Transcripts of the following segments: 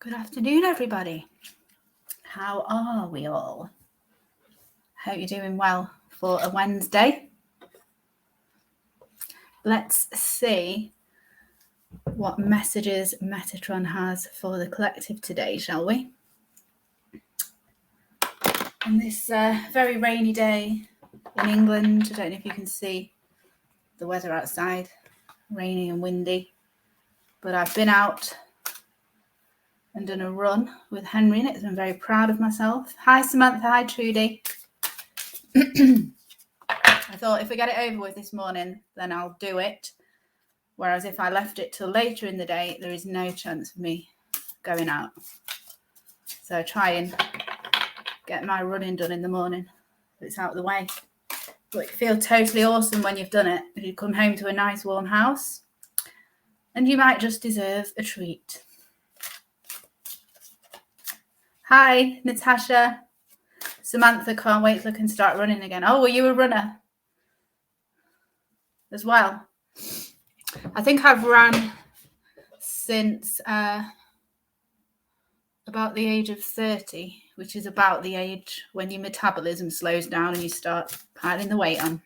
Good afternoon, everybody. How are we all? Hope you're doing well for a Wednesday. Let's see what messages Metatron has for the collective today, shall we? On this very rainy day in England, I don't know if you can see the weather outside, rainy and windy, but I've been out and done a run with Henry in it. I'm very proud of myself. Hi, Samantha. Hi, Trudy. I thought if I get it over with this morning, then I'll do it. Whereas if I left it till later in the day, there is no chance of me going out. So try and get my running done in the morning so it's out of the way. But it feels totally awesome when you've done it. If you come home to a nice warm house, and you might just deserve a treat. Hi, Natasha. Samantha, can't wait till I can start running again. Oh, were you a runner as well? I think I've run since about the age of 30, which is about the age when your metabolism slows down and you start piling the weight on.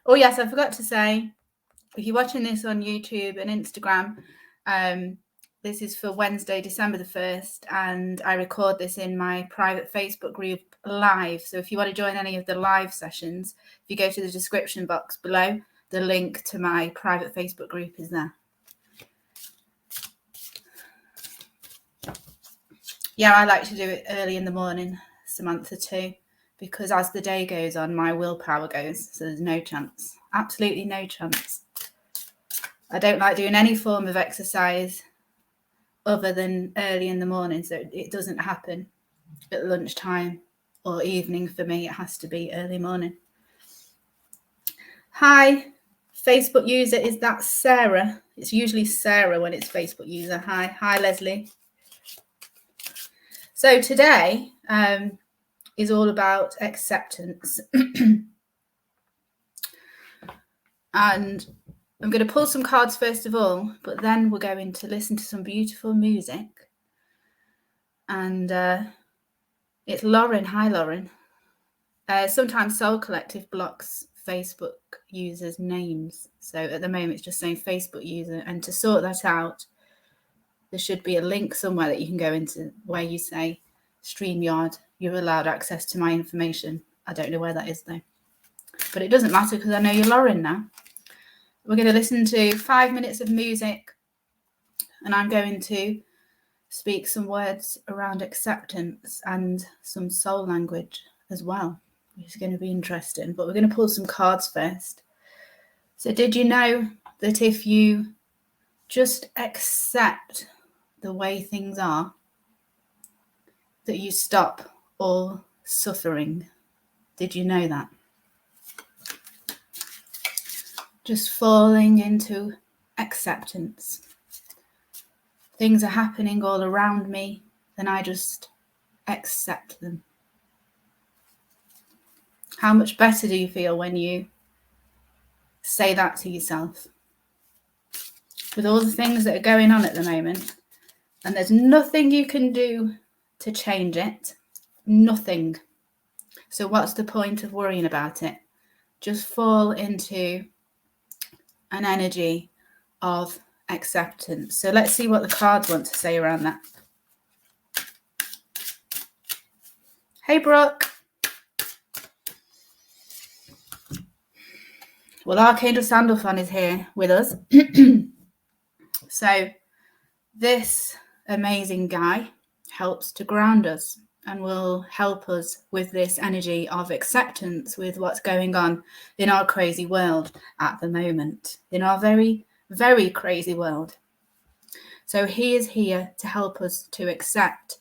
Oh, yes, I forgot to say, if you're watching this on YouTube and Instagram, this is for Wednesday, December the 1st, and I record this in my private Facebook group live. So if you want to join any of the live sessions, if you go to the description box below, the link to my private Facebook group is there. Yeah, I like to do it early in the morning, Samantha too, because as the day goes on, my willpower goes. So there's no chance, absolutely no chance. I don't like doing any form of exercise other than early in the morning, so it doesn't happen at lunchtime or evening for me. It has to be early morning. Hi, Facebook user, is that Sarah? It's usually Sarah when it's Facebook user. Hi Leslie. So today is all about acceptance. And I'm going to pull some cards first of all, but then we're going to listen to some beautiful music. And it's Lauren. Hi, Lauren. Sometimes Soul Collective blocks Facebook users' names. So at the moment, it's just saying Facebook user. And to sort that out, there should be a link somewhere that you can go into where you say, StreamYard, you're allowed access to my information. I don't know where that is, though. But it doesn't matter because I know you're Lauren now. We're going to listen to 5 minutes of music, and I'm going to speak some words around acceptance and some soul language as well, which is going to be interesting. But we're going to pull some cards first. So did you know that if you just accept the way things are, that you stop all suffering? Did you know that? Just falling into acceptance. Things are happening all around me, then I just accept them. How much better do you feel when you say that to yourself? With all the things that are going on at the moment, and there's nothing you can do to change it. Nothing. So what's the point of worrying about it? Just fall into an energy of acceptance. So let's see what the cards want to say around that. Hey, Brooke. Well, Archangel Sandalphon is here with us. So this amazing guy helps to ground us and will help us with this energy of acceptance with what's going on in our crazy world at the moment, in our very, very crazy world. So he is here to help us to accept.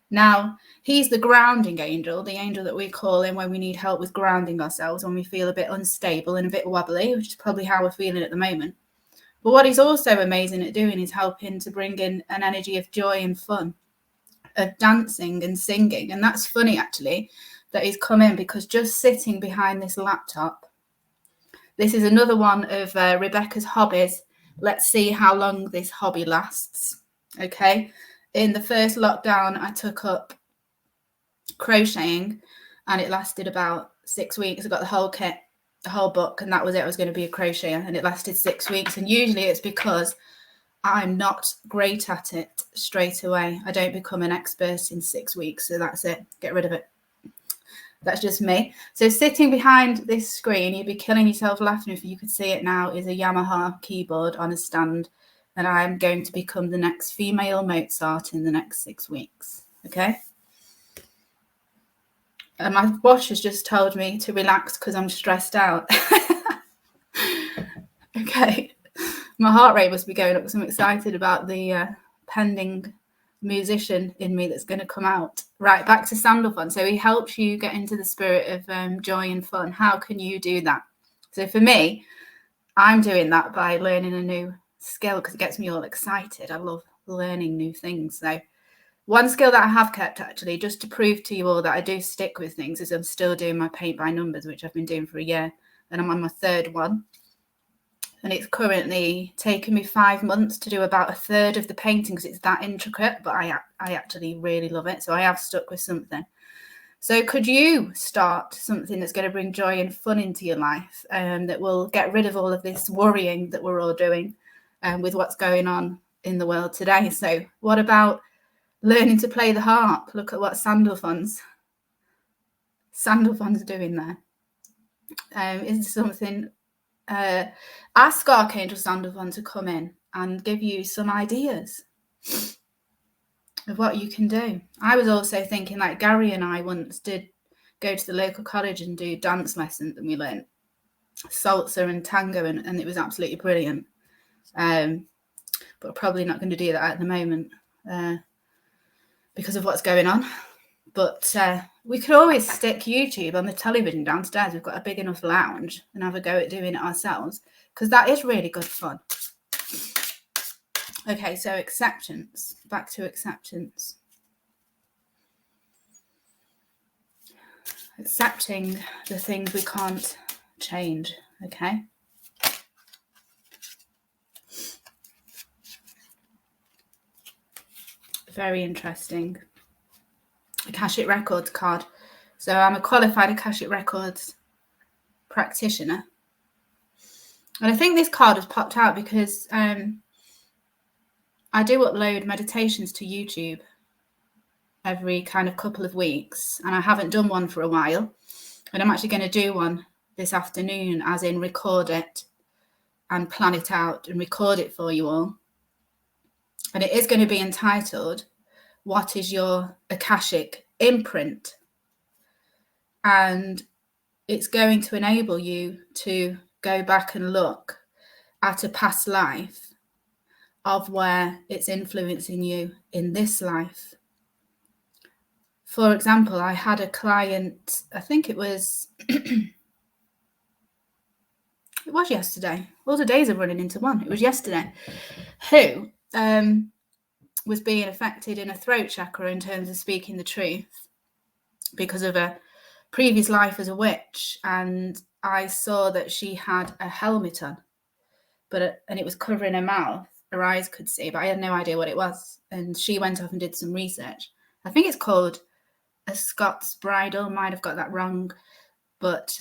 Now, he's the grounding angel, the angel that we call in when we need help with grounding ourselves, when we feel a bit unstable and a bit wobbly, which is probably how we're feeling at the moment. But what he's also amazing at doing is helping to bring in an energy of joy and fun, of dancing and singing. And that's funny, actually, that he's come in, because just sitting behind this laptop, this is another one of Rebecca's hobbies. Let's see how long this hobby lasts. Okay. In the first lockdown, I took up crocheting and it lasted about 6 weeks. I got the whole kit, the whole book, and that was it. I was going to be a crocheter, and it lasted 6 weeks. And usually it's because I'm not great at it straight away. I don't become an expert in 6 weeks. So that's it. Get rid of it. That's just me. So sitting behind this screen, you'd be killing yourself laughing if you could see it now, is a Yamaha keyboard on a stand. And I'm going to become the next female Mozart in the next 6 weeks. Okay. And my watch has just told me to relax because I'm stressed out. Okay. My heart rate must be going up because I'm excited about the pending musician in me that's going to come out. Right, back to Sandalphon. So he helps you get into the spirit of joy and fun. How can you do that? So for me, I'm doing that by learning a new skill because it gets me all excited. I love learning new things. So one skill that I have kept, actually, just to prove to you all that I do stick with things, is I'm still doing my paint by numbers, which I've been doing for a year, and I'm on my 3rd one. And it's currently taken me 5 months to do about 1/3 of the painting because it's that intricate, but I actually really love it. So I have stuck with something. So could you start something that's going to bring joy and fun into your life, that will get rid of all of this worrying that we're all doing with what's going on in the world today? So what about learning to play the harp? Look at what Sandalphon's doing there. Is something... ask Archangel Sandalphon to come in and give you some ideas of what you can do. I was also thinking, like Gary and I once did go to the local college and do dance lessons, and we learned salsa and tango, and it was absolutely brilliant. But probably not going to do that at the moment because of what's going on. But we could always stick YouTube on the television downstairs. We've got a big enough lounge and have a go at doing it ourselves because that is really good fun. Okay, so acceptance. Back to acceptance. Accepting the things we can't change, okay? Very interesting. Akashic Records card. So I'm a qualified Akashic Records practitioner. And I think this card has popped out because I do upload meditations to YouTube every kind of couple of weeks, and I haven't done one for a while. And I'm actually going to do one this afternoon, as in record it and plan it out and record it for you all. And it is going to be entitled, What is Your Akashic Imprint? And it's going to enable you to go back and look at a past life of where it's influencing you in this life. For example, I had a client, I think it was it was yesterday. All the days are running into one. It was yesterday, who was being affected in a throat chakra in terms of speaking the truth because of a previous life as a witch. And I saw that she had a helmet on, and it was covering her mouth. Her eyes could see, but I had no idea what it was. And she went off and did some research. I think it's called a Scots bridle. Might have got that wrong. But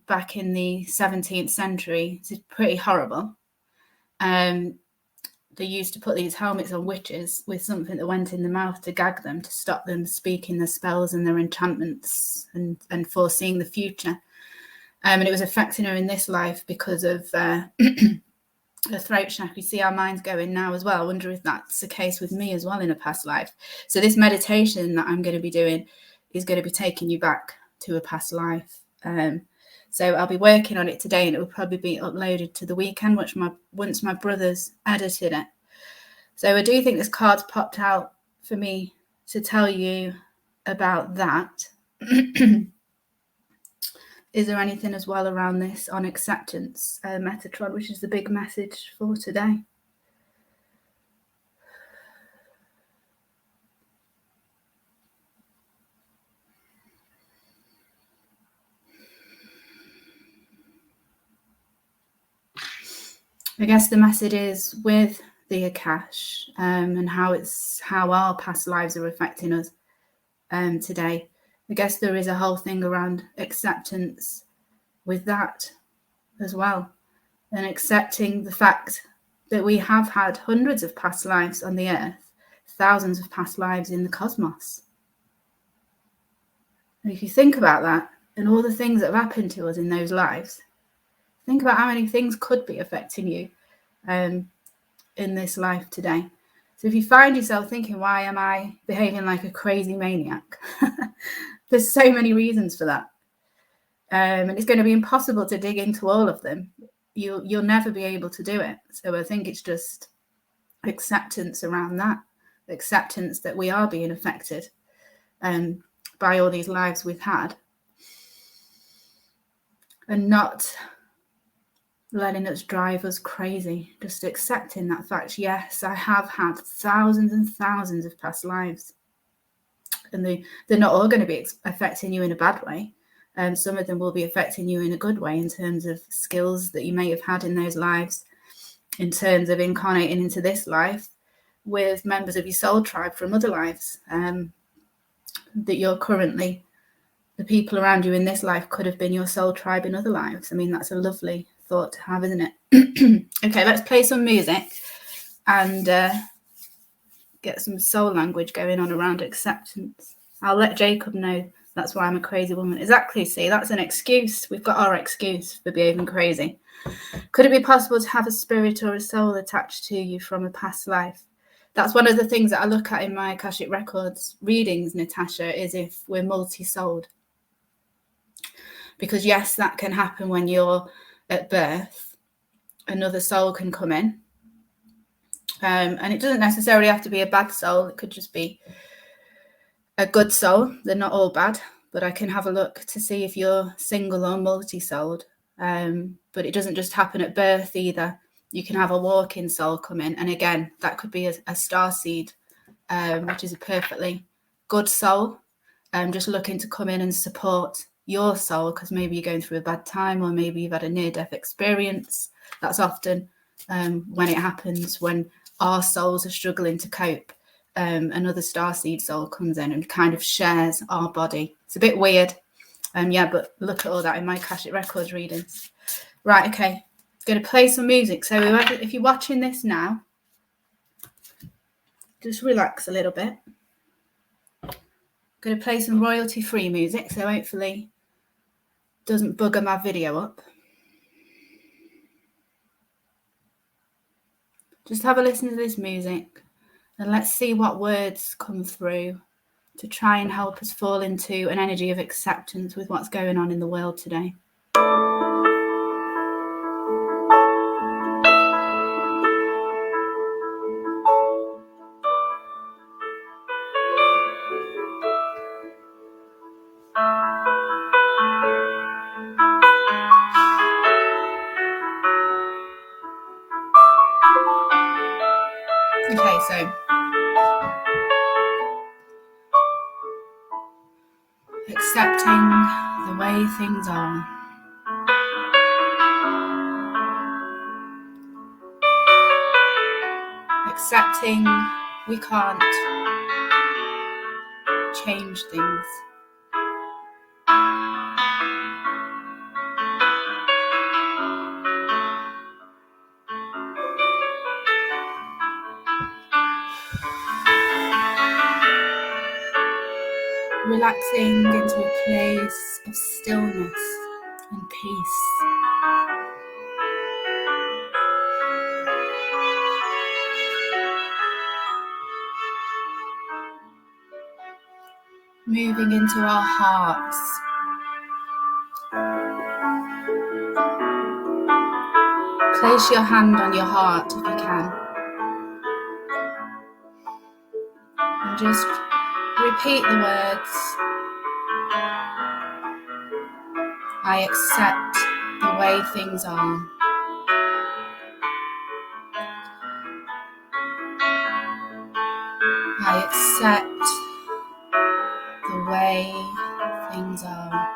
back in the 17th century, it's pretty horrible. They used to put these helmets on witches with something that went in the mouth to gag them, to stop them speaking their spells and their enchantments and foreseeing the future. And it was affecting her in this life because of the throat chakra. You see our minds going now as well. I wonder if that's the case with me as well in a past life. So this meditation that I'm going to be doing is going to be taking you back to a past life. So I'll be working on it today, and it will probably be uploaded to the weekend, once my brother's edited it. So I do think this card's popped out for me to tell you about that. Is there anything as well around this on acceptance, Metatron, which is the big message for today? I guess the message is, with the Akash, and how our past lives are affecting us today. I guess there is a whole thing around acceptance with that as well, and accepting the fact that we have had hundreds of past lives on the earth, thousands of past lives in the cosmos. And if you think about that and all the things that have happened to us in those lives, think about how many things could be affecting you in this life today. So if you find yourself thinking, why am I behaving like a crazy maniac? There's so many reasons for that. And it's going to be impossible to dig into all of them. You'll never be able to do it. So I think it's just acceptance around that, acceptance that we are being affected by all these lives we've had, and not letting it drive us crazy, just accepting that fact. Yes, I have had thousands and thousands of past lives, and they're not all going to be affecting you in a bad way. Some of them will be affecting you in a good way in terms of skills that you may have had in those lives, in terms of incarnating into this life with members of your soul tribe from other lives, that you're currently, the people around you in this life could have been your soul tribe in other lives. I mean, that's a lovely thought to have, isn't it? Okay, let's play some music and get some soul language going on around acceptance. I'll let Jacob know that's why I'm a crazy woman. Exactly, see, that's an excuse. We've got our excuse for behaving crazy. Could it be possible to have a spirit or a soul attached to you from a past life? That's one of the things that I look at in my Akashic Records readings, Natasha, is if we're multi-souled. Because yes, that can happen when you're at birth. Another soul can come in. And it doesn't necessarily have to be a bad soul. It could just be a good soul. They're not all bad, but I can have a look to see if you're single or multi-souled. But it doesn't just happen at birth either. You can have a walk-in soul come in. And again, that could be a starseed, which is a perfectly good soul, just looking to come in and support your soul, because maybe you're going through a bad time, or maybe you've had a near-death experience. That's often when it happens, when our souls are struggling to cope. Another starseed soul comes in and kind of shares our body. It's a bit weird. Yeah, but look at all that in my Akashic Records readings. Right, okay. Going to play some music. So if you're watching this now, just relax a little bit. Going to play some royalty-free music, so hopefully it doesn't bugger my video up. Just have a listen to this music and let's see what words come through to try and help us fall into an energy of acceptance with what's going on in the world today. Okay, so accepting the way things are. Accepting we can't change things. Relaxing into a place of stillness and peace. Moving into our hearts. Place your hand on your heart if you can. And just repeat the words. I accept the way things are. I accept the way things are.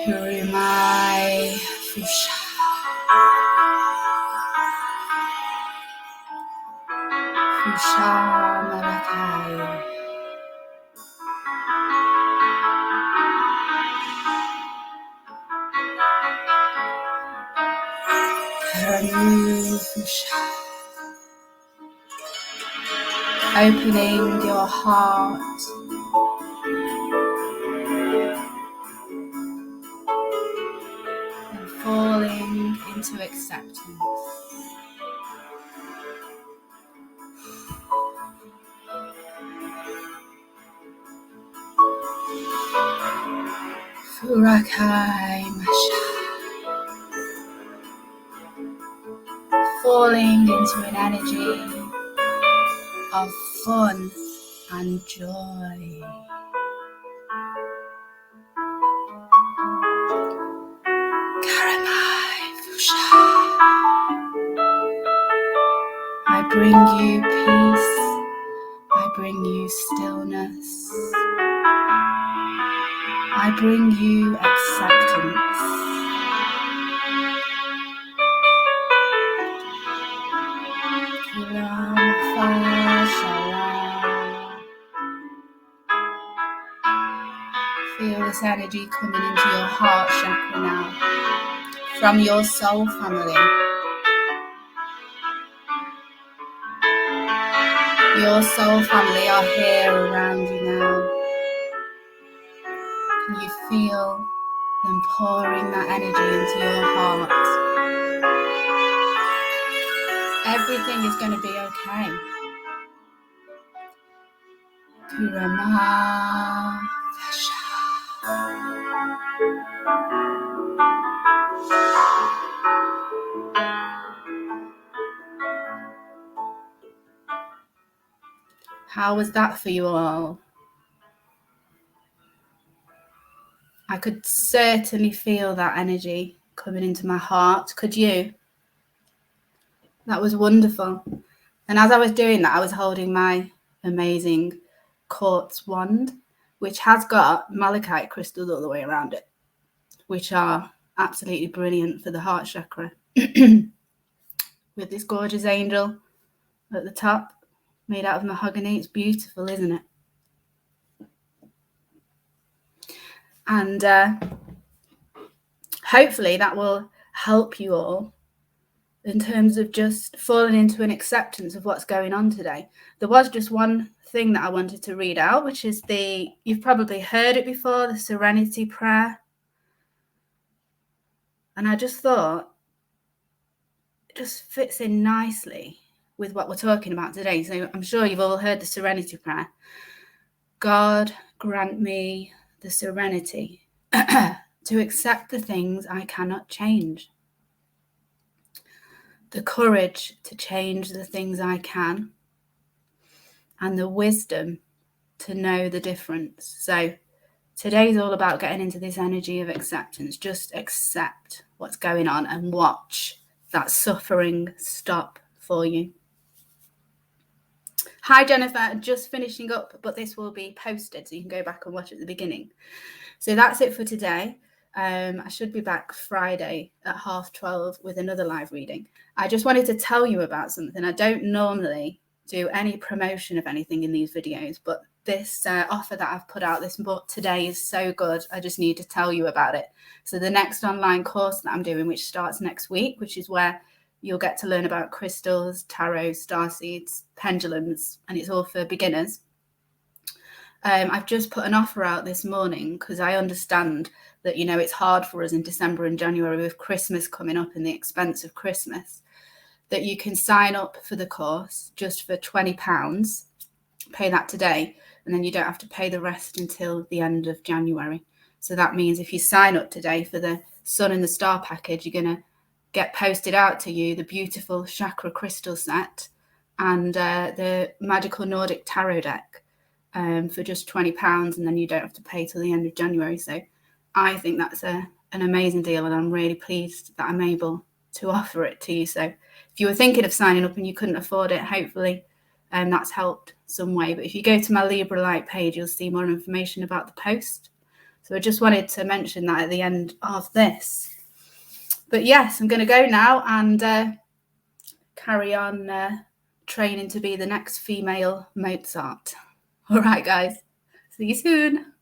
Kurumai Fusha. Ushamalakai. Opening your heart and falling into acceptance. Furakai Masha. Falling into an energy of fun and joy. Karamai Fusha. I bring you peace. I bring you stillness. I bring you acceptance. Feel this energy coming into your heart chakra now from your soul family. Your soul family are here around you now. Can you feel them pouring that energy into your heart? Everything is going to be okay. Kurama Vasha. How was that for you all? I could certainly feel that energy coming into my heart. Could you? That was wonderful. And as I was doing that, I was holding my amazing quartz wand, which has got malachite crystals all the way around it, which are absolutely brilliant for the heart chakra. With this gorgeous angel at the top, made out of mahogany. It's beautiful, isn't it? And hopefully that will help you all in terms of just falling into an acceptance of what's going on today. There was just one thing that I wanted to read out, which is you've probably heard it before, the Serenity Prayer. And I just thought it just fits in nicely with what we're talking about today. So I'm sure you've all heard the Serenity Prayer. God, grant me the serenity to accept the things I cannot change, the courage to change the things I can, and the wisdom to know the difference. So today's all about getting into this energy of acceptance. Just accept what's going on and watch that suffering stop for you. Hi, Jennifer. Just finishing up, but this will be posted, so you can go back and watch at the beginning. So that's it for today. I should be back Friday at 12:30 with another live reading. I just wanted to tell you about something. I don't normally do any promotion of anything in these videos, but this offer that I've put out today is so good. I just need to tell you about it. So the next online course that I'm doing, which starts next week, which is where you'll get to learn about crystals, tarot, starseeds, pendulums, and it's all for beginners. I've just put an offer out this morning because I understand that, it's hard for us in December and January with Christmas coming up and the expense of Christmas, that you can sign up for the course just for £20, pay that today, and then you don't have to pay the rest until the end of January. So that means if you sign up today for the Sun and the Star package, you're going to get posted out to you the beautiful chakra crystal set and the magical Nordic tarot deck for just £20, and then you don't have to pay till the end of January. So I think that's an amazing deal, and I'm really pleased that I'm able to offer it to you. So if you were thinking of signing up and you couldn't afford it, hopefully that's helped some way. But if you go to my Libra Light page, you'll see more information about the post. So I just wanted to mention that at the end of this. But yes, I'm going to go now and carry on training to be the next female Mozart. All right, guys. See you soon.